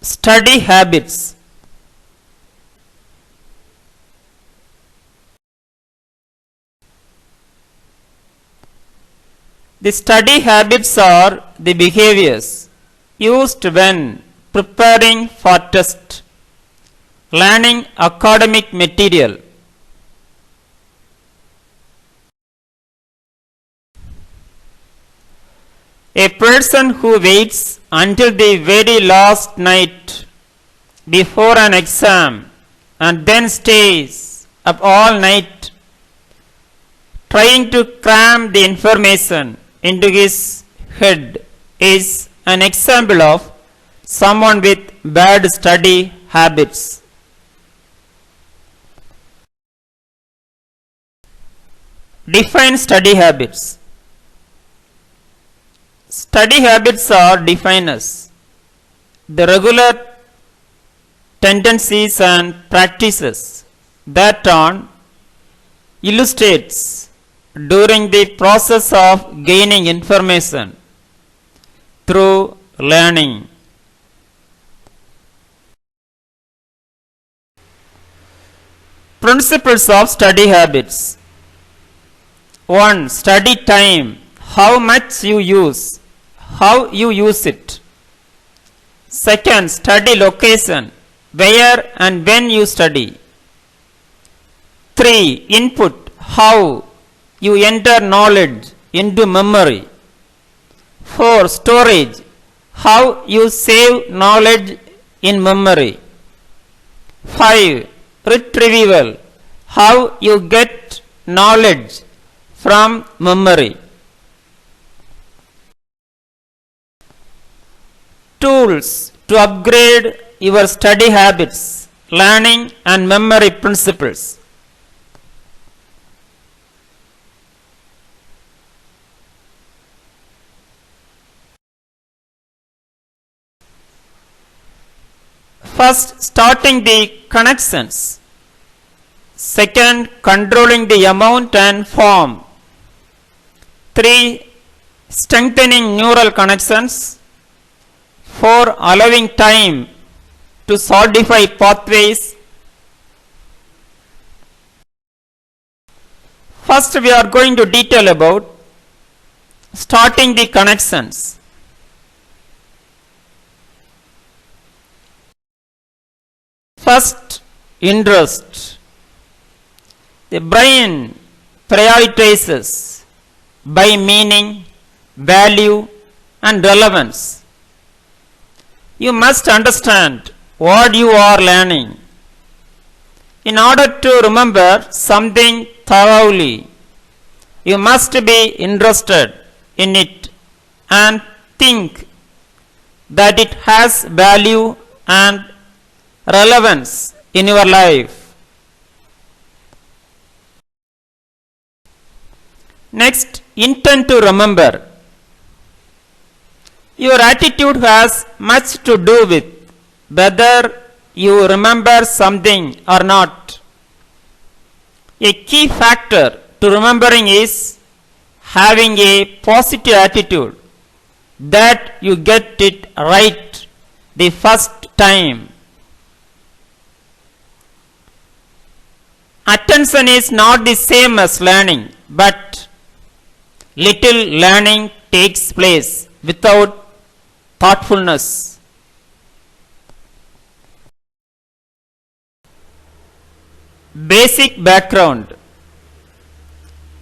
Study habits. The study habits are the behaviors used when preparing for test, learning academic material. A person who waits until the very last night before an exam and then stays up all night trying to cram the information into his head is an example of someone with bad study habits. Define study habits. Study habits are defined as the regular tendencies and practices that one illustrates during the process of gaining information through learning. Principles of study habits. 1. Study time. How much you use. How you use it. 2. Study location. Where and when you study. 3. Input. How you enter knowledge into memory. 4. Storage. How you save knowledge in memory. 5. Retrieval. How you get knowledge from memory. Tools to upgrade your study habits, learning and memory principles. First, starting the connections. Second, controlling the amount and form. 3. Strengthening neural connections. 4. Allowing time to solidify pathways. First, we are going to detail about starting the connections. First, interest. The brain prioritizes by meaning, value, and relevance. You must understand what you are learning. In order to remember something thoroughly, you must be interested in it and think that it has value and relevance in your life. Next, intent to remember. Your attitude has much to do with whether you remember something or not. A key factor to remembering is having a positive attitude that you get it right the first time. Attention is not the same as learning, but little learning takes place without thoughtfulness. Basic background.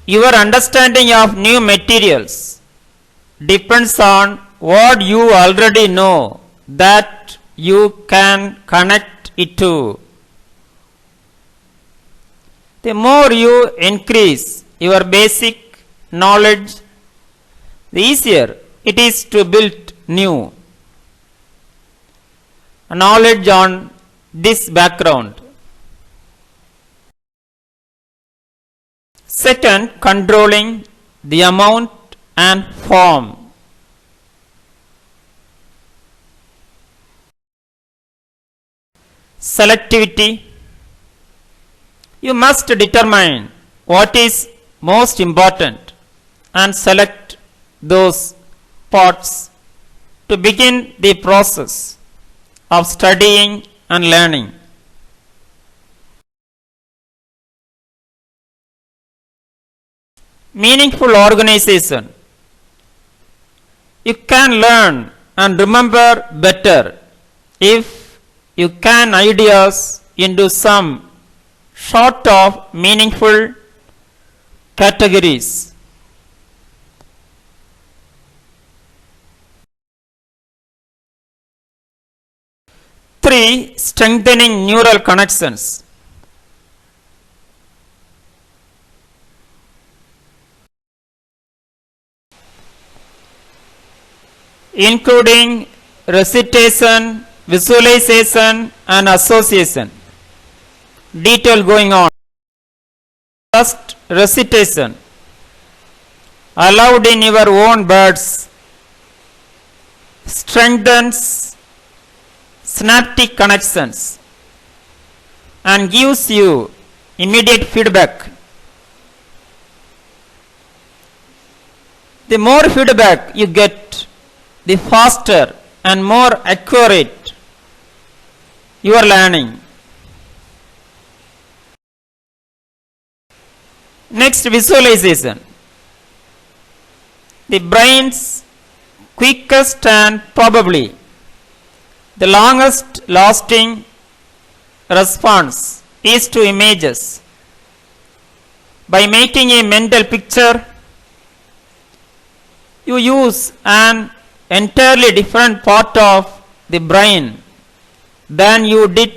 Your understanding of new materials depends on what you already know that you can connect it to. The more you increase your basic knowledge, the easier it is to build new knowledge on this background. Second, controlling the amount and form. Selectivity. You must determine what is most important and select those parts to begin the process of studying and learning. Meaningful organization. You can learn and remember better if you can ideas into some sort of meaningful categories. Three, strengthening neural connections. Including recitation, visualization and association. Detail going on. First, recitation. Aloud in your own words strengthens synaptic connections and gives you immediate feedback. The more feedback you get, the faster and more accurate your learning. Next, visualization. The brain's quickest and probably the longest lasting response is to images. By making a mental picture, you use an entirely different part of the brain than you did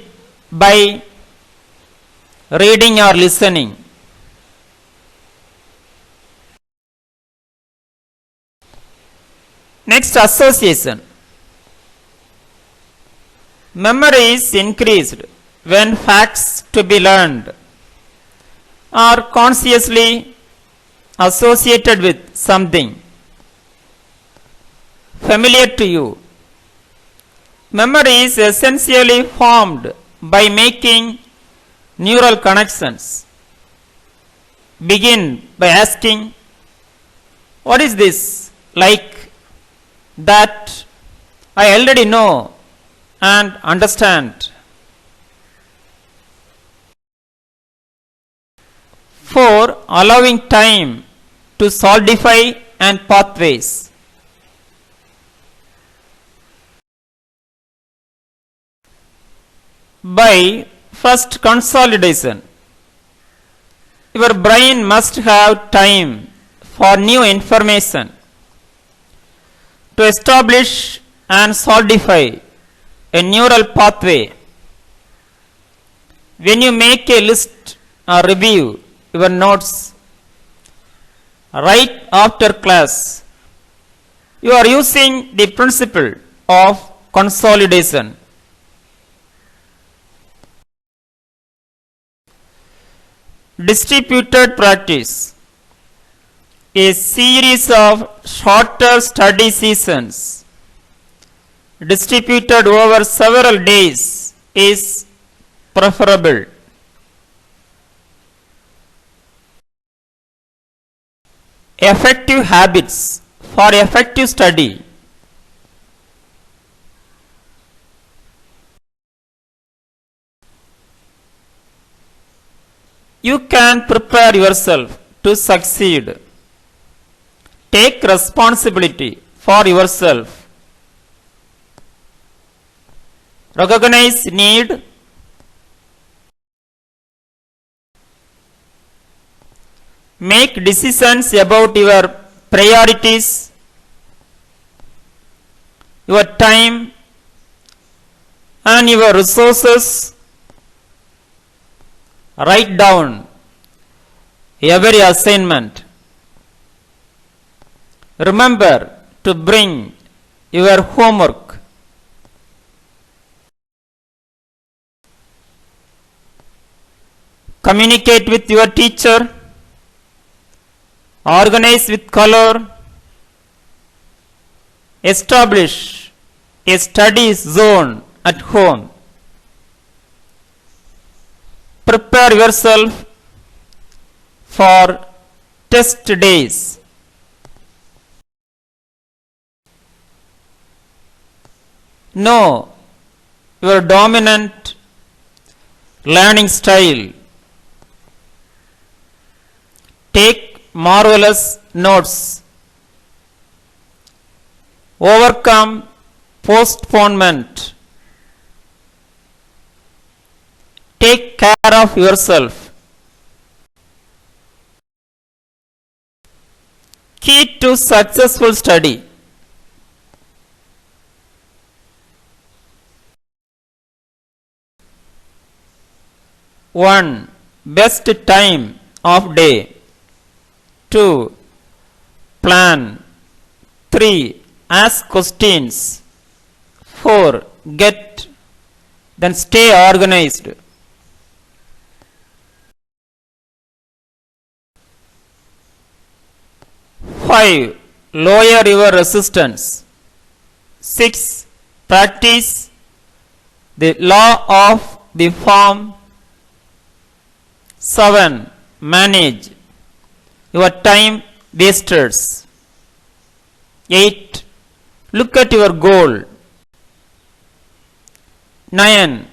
by reading or listening. Next, association. Memory is increased when facts to be learned are consciously associated with something familiar to you. Memory is essentially formed by making neural connections. Begin by asking, what is this like that I already know and understand? 4. Allowing time to solidify and pathways. By first consolidation, your brain must have time for new information to establish and solidify a neural pathway. When you make a list or review your notes right after class, you are using the principle of consolidation. Distributed practice. A series of shorter study sessions distributed over several days is preferable. Effective habits for effective study. You can prepare yourself to succeed. Take responsibility for yourself. Recognize need. Make decisions about your priorities, your time, and your resources. Write down every assignment. Remember to bring your homework. Communicate with your teacher. Organize with color. Establish a study zone at home. Prepare yourself for test days. Know your dominant learning style. Take marvelous notes. Overcome postponement. Take care of yourself. Key to successful study. One, best time of day. 2. Plan. 3. Ask questions. 4. Get. Then stay organized. 5. Lower your resistance. 6. Practice the law of the form. 7. Manage your time wasters. 8. Look at your goal. 9.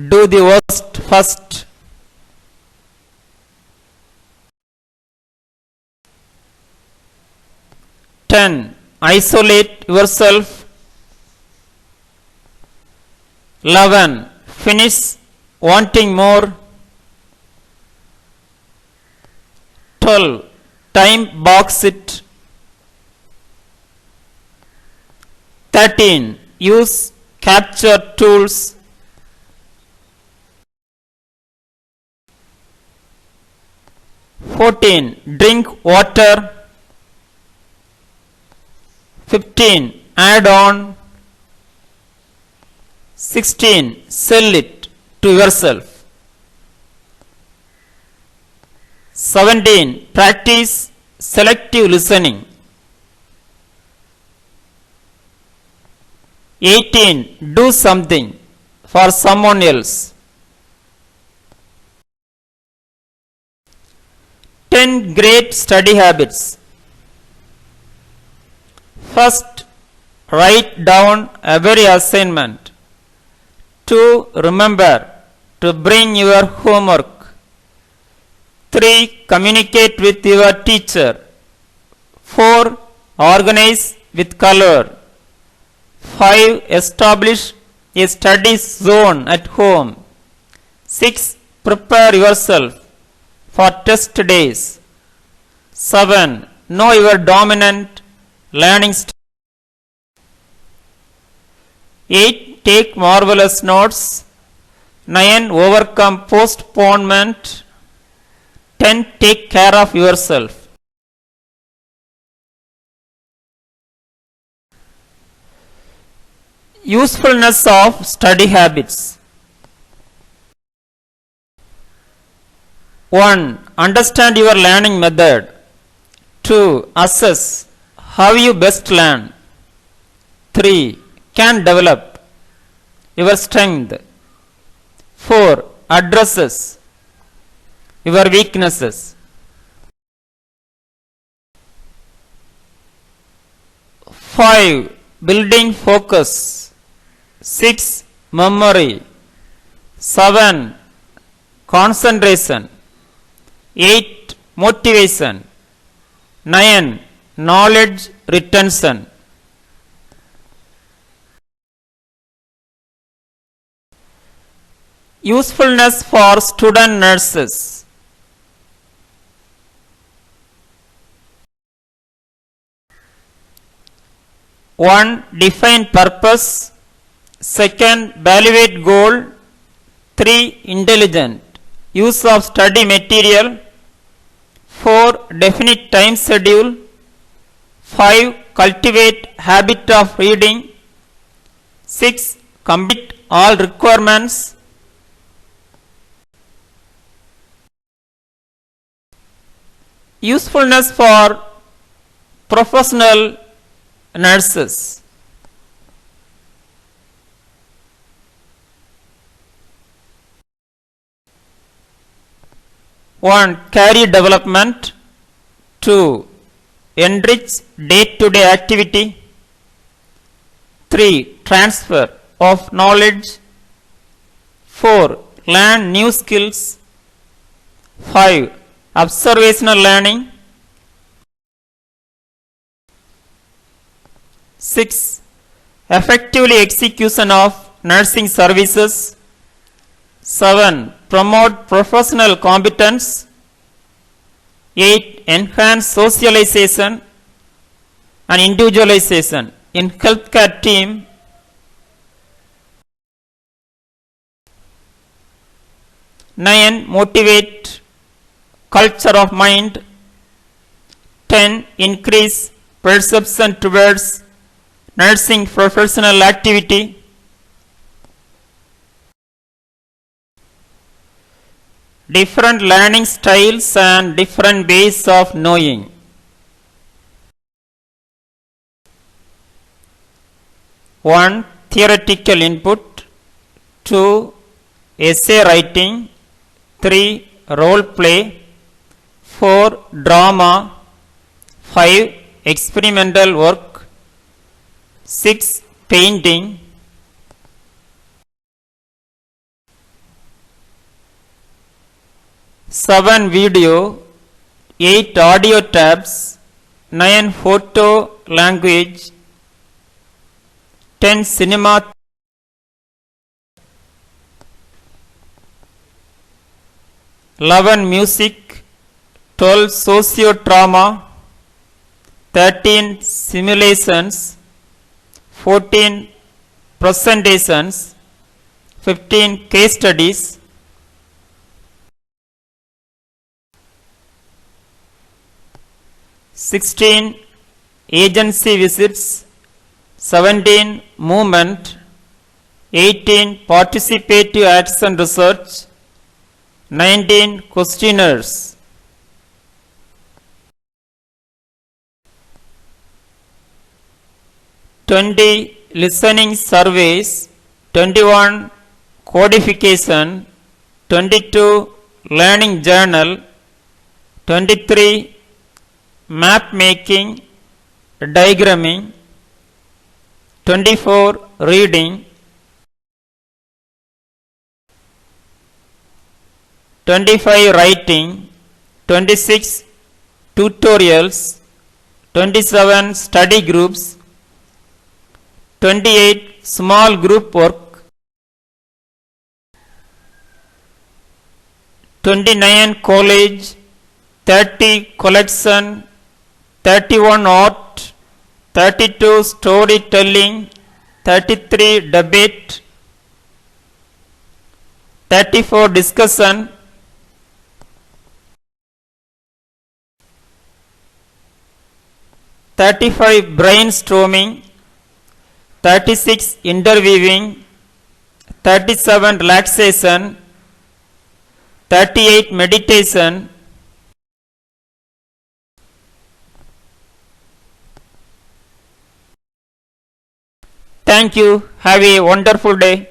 Do the worst first. 10. Isolate yourself. 11. Finish wanting more. 12. Time box it. 13. Use capture tools. 14. Drink water. 15. Add on. 16. Sell it to yourself. 17. Practice selective listening. 18. Do something for someone else. 10 great study habits. First, write down every assignment. 2. Remember to bring your homework. 3. Communicate with your teacher. 4. Organize with color. 5. Establish a study zone at home. 6. Prepare yourself for test days. 7. Know your dominant learning style. 8. Take marvelous notes. 9. Overcome postponement. 10. Take care of yourself. Usefulness of study habits. 1. Understand your learning method. 2. Assess how you best learn. 3. Can develop your strength. 4. Addresses your weaknesses. 5. Building focus. 6. Memory. 7. Concentration. 8. Motivation. 9. Knowledge retention. Usefulness for student nurses. 1. Define purpose. 2. Evaluate goal. 3. Intelligent use of study material. 4. Definite time schedule. 5. Cultivate habit of reading. 6. Complete all requirements. Usefulness for professional nurses. 1. Career development. 2. Enrich day-to-day activity. 3. Transfer of knowledge. 4. Learn new skills. 5. Observational learning. 6. Effectively execution of nursing services. 7. Promote professional competence. 8. Enhance socialization and individualization in healthcare team. 9. Motivate culture of mind. 10. Increase perception towards nursing professional activity. Different learning styles and different ways of knowing. 1. Theoretical input. 2. Essay writing. 3. Role play. 4. Drama. 5. Experimental work. 6. Painting. 7. Video. 8. Audio tabs. 9. Photo language. 10. Cinema. 11. Music. 12. Socio-trauma. 13. Simulations. 14. Presentations. 15. Case studies. 16. Agency visits. 17. Movement. 18. Participative action research. 19. Questionnaires. 20. Listening surveys. 21. Codification. 22. Learning journal. 23. Map making, diagramming. 24. Reading. 25. Writing. 26. Tutorials. 27. Study groups. 28. Small group work. 29. College. 30. Collection. 31. Art. 32. Storytelling. 33. Debate. 34. Discussion. 35. Brainstorming. 36. Interviewing. 37. Relaxation. 38. Meditation. Thank you. Have a wonderful day.